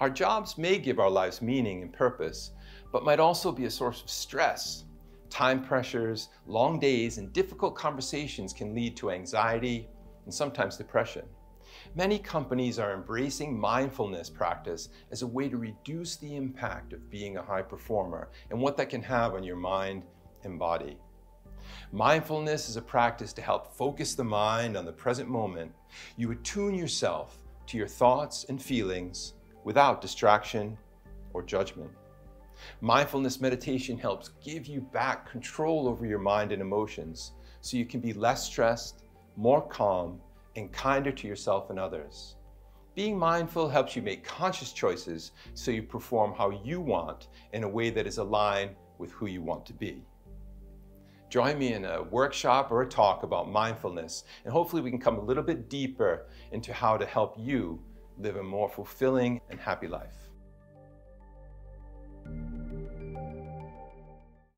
Our jobs may give our lives meaning and purpose, but might also be a source of stress. Time pressures, long days, and difficult conversations can lead to anxiety and sometimes depression. Many companies are embracing mindfulness practice as a way to reduce the impact of being a high performer and what that can have on your mind and body. Mindfulness is a practice to help focus the mind on the present moment. You attune yourself to your thoughts and feelings without distraction or judgment. Mindfulness meditation helps give you back control over your mind and emotions so you can be less stressed, more calm, and kinder to yourself and others. Being mindful helps you make conscious choices so you perform how you want in a way that is aligned with who you want to be. Join me in a workshop or a talk about mindfulness, and hopefully we can come a little bit deeper into how to help you live a more fulfilling and happy life.